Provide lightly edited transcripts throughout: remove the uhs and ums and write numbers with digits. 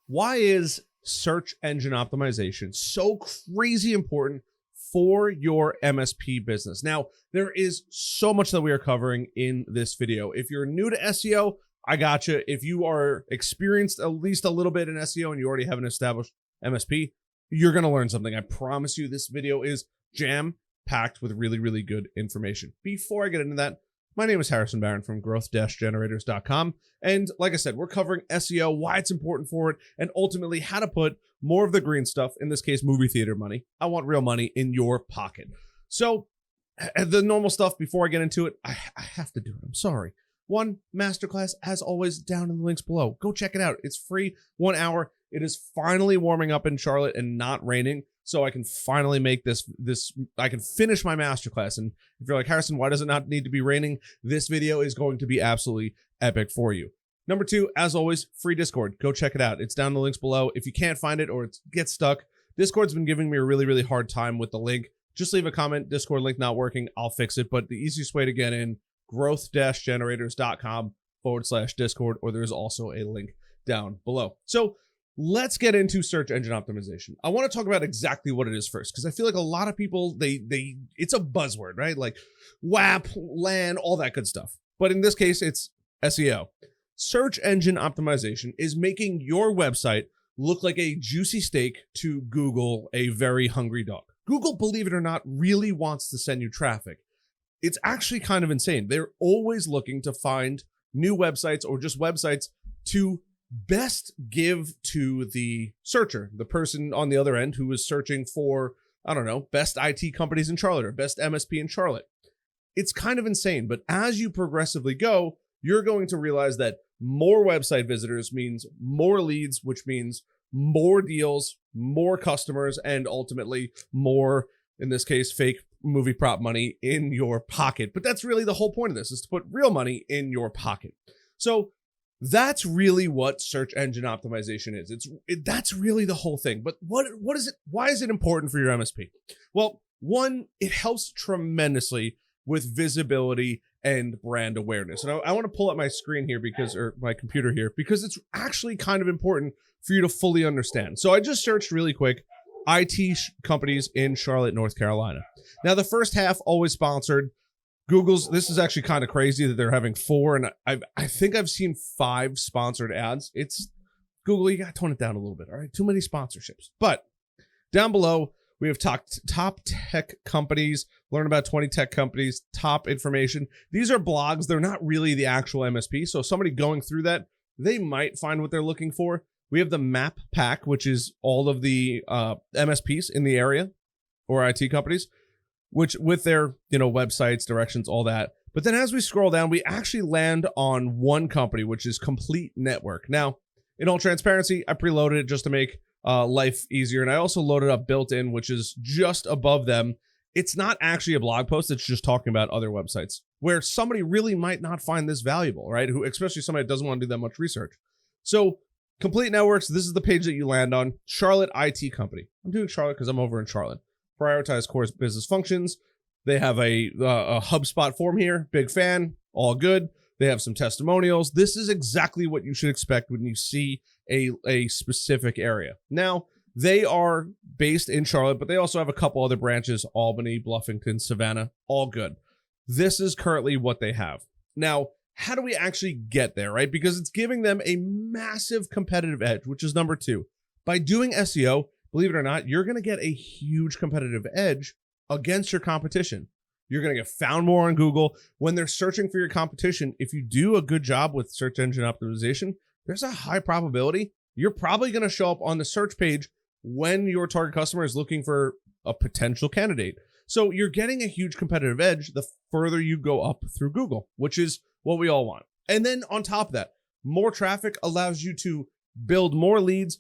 Why is search engine optimization so crazy important for your MSP business? Now, there is so much that we are covering in this video. If you're new to SEO, I got you. If you are experienced at least a little bit in SEO and you already have an established MSP, you're going to learn something. I promise you this video is jam-packed with really, really good information. Before I get into that, my name is Harrison Barron from growth-generators.com. And like I said, we're covering SEO, why it's important for it, and ultimately how to put more of the green stuff, in this case, movie theater money. I want real money in your pocket. So the normal stuff before I get into it, I have to do it. I'm sorry. One masterclass, as always, down in the links below. Go check it out. It's free, 1 hour. It is finally warming up in Charlotte and not raining. So I can finally make I can finish my masterclass. And if you're like, Harrison, why does it not need to be raining? This video is going to be absolutely epic for you. Number two, as always, free Discord. Go check it out. It's down in the links below. If you can't find it or it gets stuck, Discord's been giving me a really, really hard time with the link. Just leave a comment, Discord link not working, I'll fix it. But the easiest way to get in, growth-generators.com/Discord, or there's also a link down below. So let's get into search engine optimization. I want to talk about exactly what it is first, because I feel like a lot of people, it's a buzzword, right? Like WAP, LAN, all that good stuff. But in this case, it's SEO. Search engine optimization is making your website look like a juicy steak to Google, a very hungry dog. Google, believe it or not, really wants to send you traffic. It's actually kind of insane. They're always looking to find new websites or just websites to best give to the searcher, the person on the other end who is searching for, I don't know, best IT companies in Charlotte or best MSP in Charlotte. It's kind of insane, but as you progressively go, you're going to realize that more website visitors means more leads, which means more deals, more customers, and ultimately more, in this case, fake movie prop money in your pocket. But that's really the whole point of this, is to put real money in your pocket. So that's really what search engine optimization is. That's really the whole thing. But what is it? Why is it important for your MSP? Well, one, it helps tremendously with visibility and brand awareness. And I want to pull up my screen here or my computer here, because it's actually kind of important for you to fully understand. So I just searched really quick, IT companies in Charlotte, North Carolina. Now, the first half always sponsored. Google's, this is actually kind of crazy that they're having 4, and I think I've seen 5 sponsored ads. It's Google, you got to tone it down a little bit, all right? Too many sponsorships. But down below, we have top tech companies, learn about 20 tech companies, top information. These are blogs. They're not really the actual MSP. So somebody going through that, they might find what they're looking for. We have the map pack, which is all of the MSPs in the area or IT companies, which with their, websites, directions, all that. But then as we scroll down, we actually land on one company, which is Complete Network. Now, in all transparency, I preloaded it just to make life easier. And I also loaded up built-in, which is just above them. It's not actually a blog post. It's just talking about other websites where somebody really might not find this valuable, right? Especially somebody that doesn't want to do that much research. So Complete Networks, this is the page that you land on. Charlotte IT company. I'm doing Charlotte because I'm over in Charlotte. Prioritize core business functions. They have a HubSpot form here. Big fan. All good. They have some testimonials. This is exactly what you should expect when you see a specific area. Now, they are based in Charlotte, but they also have a couple other branches, Albany, Bluffington, Savannah, all good. This is currently what they have. Now, how do we actually get there, right? Because it's giving them a massive competitive edge, which is number 2. By doing SEO, believe it or not, you're going to get a huge competitive edge against your competition. You're going to get found more on Google. When they're searching for your competition, if you do a good job with search engine optimization, there's a high probability you're probably going to show up on the search page when your target customer is looking for a potential candidate. So you're getting a huge competitive edge the further you go up through Google, which is what we all want. And then on top of that, more traffic allows you to build more leads,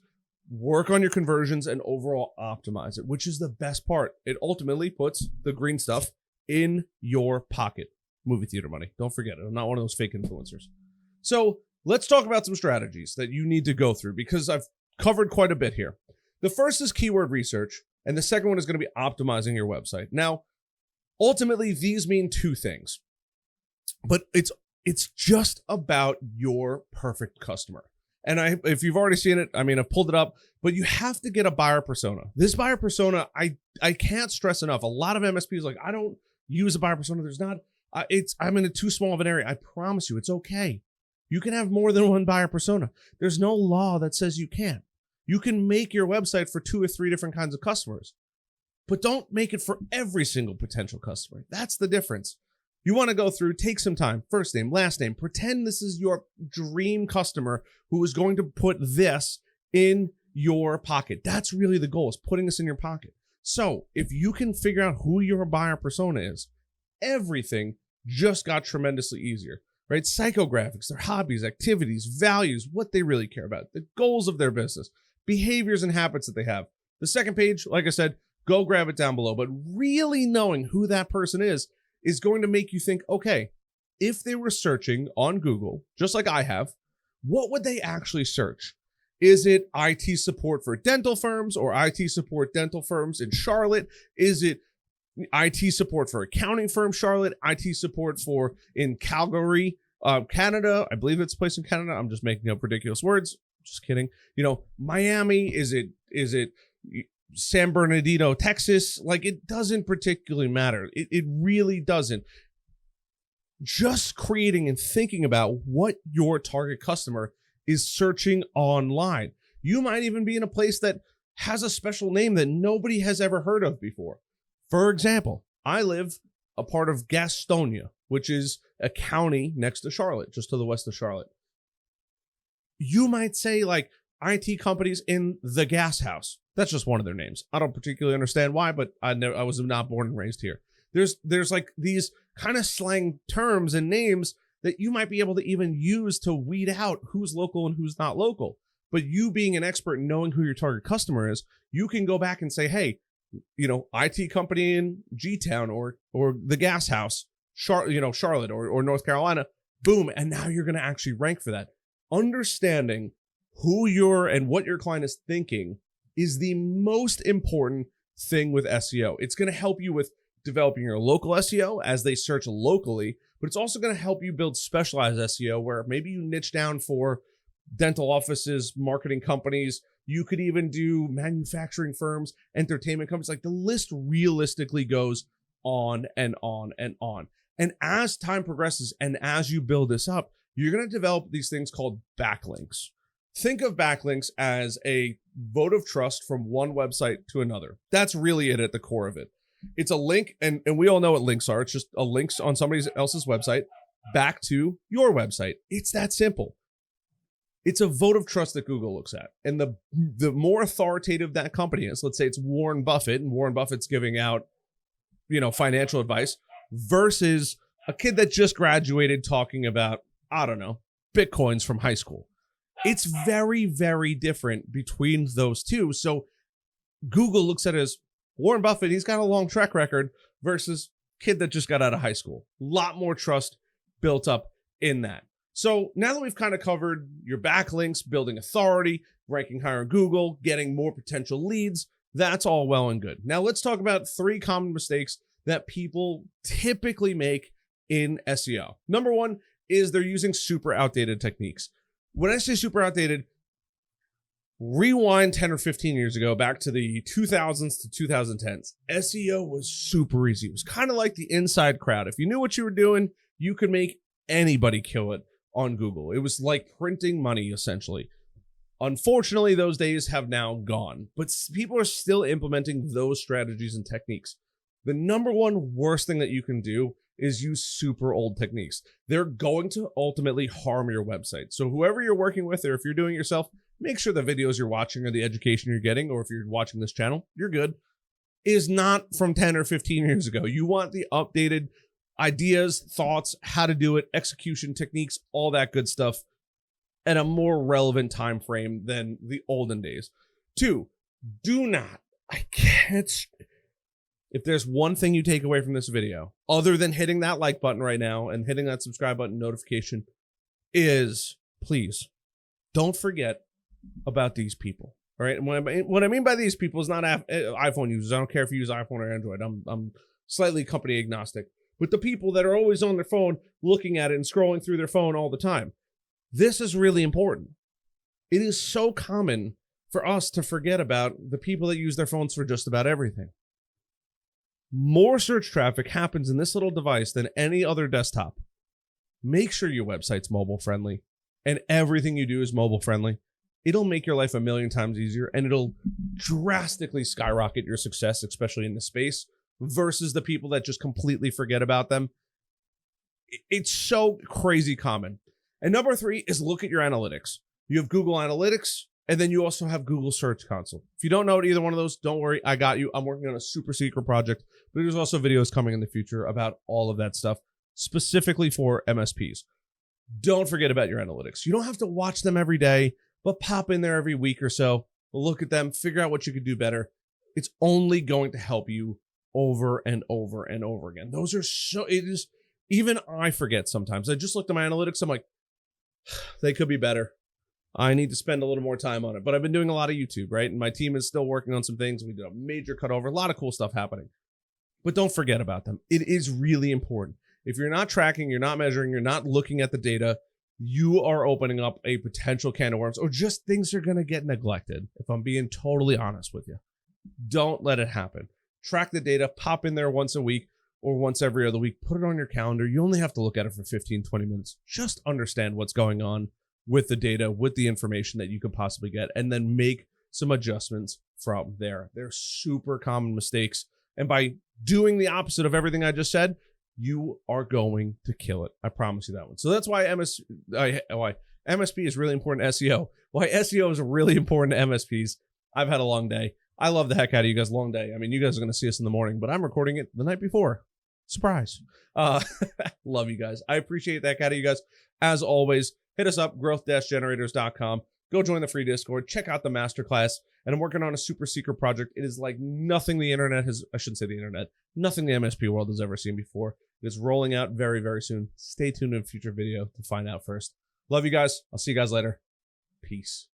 work on your conversions, and overall optimize it, which is the best part. It ultimately puts the green stuff in your pocket. Movie theater money. Don't forget it. I'm not one of those fake influencers. So let's talk about some strategies that you need to go through, because I've covered quite a bit here. The first is keyword research, and the second one is going to be optimizing your website. Now, ultimately, these mean 2 things, but it's just about your perfect customer. And if you've already seen it, I mean, I've pulled it up, but you have to get a buyer persona. This buyer persona, I can't stress enough. A lot of MSPs like, I don't use a buyer persona. There's not, I'm in too small of an area. I promise you, it's okay. You can have more than one buyer persona. There's no law that says you can't. You can make your website for 2 or 3 different kinds of customers, but don't make it for every single potential customer. That's the difference. You want to go through, take some time, first name, last name, pretend this is your dream customer who is going to put this in your pocket. That's really the goal, is putting this in your pocket. So if you can figure out who your buyer persona is, everything just got tremendously easier, right? Psychographics, their hobbies, activities, values, what they really care about, the goals of their business, behaviors and habits that they have. The second page, like I said, go grab it down below. But really knowing who that person is going to make you think, okay, if they were searching on Google, just like I have, what would they actually search? Is it IT support for dental firms, or IT support dental firms in Charlotte? Is it IT support for accounting firm Charlotte? IT support for in Calgary, Canada? I believe it's a place in Canada. I'm just making up ridiculous words. Just kidding. Miami, is it San Bernardino, Texas? Like, it doesn't particularly matter. It really doesn't. Just creating and thinking about what your target customer is searching online. You might even be in a place that has a special name that nobody has ever heard of before. For example, I live a part of Gastonia, which is a county next to Charlotte, just to the west of Charlotte. You might say, like, IT companies in the gas house. That's just one of their names. I don't particularly understand why, but I was not born and raised here. There's like these kind of slang terms and names that you might be able to even use to weed out who's local and who's not local. But you being an expert and knowing who your target customer is, you can go back and say, hey, IT company in G-Town or the gas house, Charlotte or North Carolina, boom. And now you're going to actually rank for that. Understanding who and what your client is thinking is the most important thing with SEO. It's going to help you with developing your local SEO as they search locally, but it's also going to help you build specialized SEO where maybe you niche down for dental offices, marketing companies. You could even do manufacturing firms, entertainment companies. Like, the list realistically goes on and on and on. And as time progresses and as you build this up, you're going to develop these things called backlinks. Think of backlinks as a vote of trust from one website to another. That's really it at the core of it. It's a link, and we all know what links are. It's just a link on somebody else's website back to your website. It's that simple. It's a vote of trust that Google looks at. And the more authoritative that company is, let's say it's Warren Buffett, and Warren Buffett's giving out, financial advice, versus a kid that just graduated talking about, I don't know, Bitcoins from high school. It's very, very different between those two. So Google looks at it as Warren Buffett, he's got a long track record, versus kid that just got out of high school. A lot more trust built up in that. So now that we've kind of covered your backlinks, building authority, ranking higher in Google, getting more potential leads, that's all well and good. Now let's talk about 3 common mistakes that people typically make in SEO. Number 1 is they're using super outdated techniques. When I say super outdated, rewind 10 or 15 years ago, back to the 2000s to 2010s, SEO was super easy. It was kind of like the inside crowd. If you knew what you were doing, you could make anybody kill it on Google. It was like printing money, essentially. Unfortunately, those days have now gone, but people are still implementing those strategies and techniques. The number 1 worst thing that you can do is use super old techniques. They're going to ultimately harm your website. So whoever you're working with, or if you're doing it yourself, make sure the videos you're watching or the education you're getting, or if you're watching this channel, you're good, is not from 10 or 15 years ago. You want the updated ideas, thoughts, how to do it, execution techniques, all that good stuff at a more relevant time frame than the olden days. 2, do not, if there's one thing you take away from this video, other than hitting that like button right now and hitting that subscribe button notification, is please don't forget about these people. All right. And what I mean by these people is not iPhone users. I don't care if you use iPhone or Android. I'm slightly company agnostic. But the people that are always on their phone, looking at it and scrolling through their phone all the time. This is really important. It is so common for us to forget about the people that use their phones for just about everything. More search traffic happens in this little device than any other desktop. Make sure your website's mobile friendly and everything you do is mobile friendly. It'll make your life a million times easier, and it'll drastically skyrocket your success, especially in the space, versus the people that just completely forget about them. It's so crazy common. And number 3 is look at your analytics. You have Google Analytics, and then you also have Google Search Console. If you don't know what either one of those, don't worry, I got you. I'm working on a super secret project, but there's also videos coming in the future about all of that stuff, specifically for MSPs. Don't forget about your analytics. You don't have to watch them every day, but pop in there every week or so, look at them, figure out what you could do better. It's only going to help you over and over and over again. Those are so, it is, even I forget sometimes. I just looked at my analytics, I'm like, they could be better. I need to spend a little more time on it, but I've been doing a lot of YouTube, right? And my team is still working on some things. We did a major cutover, a lot of cool stuff happening, but don't forget about them. It is really important. If you're not tracking, you're not measuring, you're not looking at the data, you are opening up a potential can of worms, or just things are going to get neglected. If I'm being totally honest with you, don't let it happen. Track the data, pop in there once a week or once every other week, put it on your calendar. You only have to look at it for 15, 20 minutes. Just understand what's going on with the data, with the information that you could possibly get, and then make some adjustments from there. They're super common mistakes. And by doing the opposite of everything I just said, you are going to kill it. I promise you that one. So that's why MSP is really important to SEO. Why SEO is really important to MSPs. I've had a long day. I love the heck out of you guys. Long day. I mean, you guys are going to see us in the morning, but I'm recording it the night before. Surprise. Love you guys. I appreciate that out of you guys. As always, hit us up, growth-generators.com. Go join the free Discord. Check out the masterclass. And I'm working on a super secret project. It is like nothing the internet has, I shouldn't say the internet, nothing the MSP world has ever seen before. It is rolling out very, very soon. Stay tuned in a future video to find out first. Love you guys. I'll see you guys later. Peace.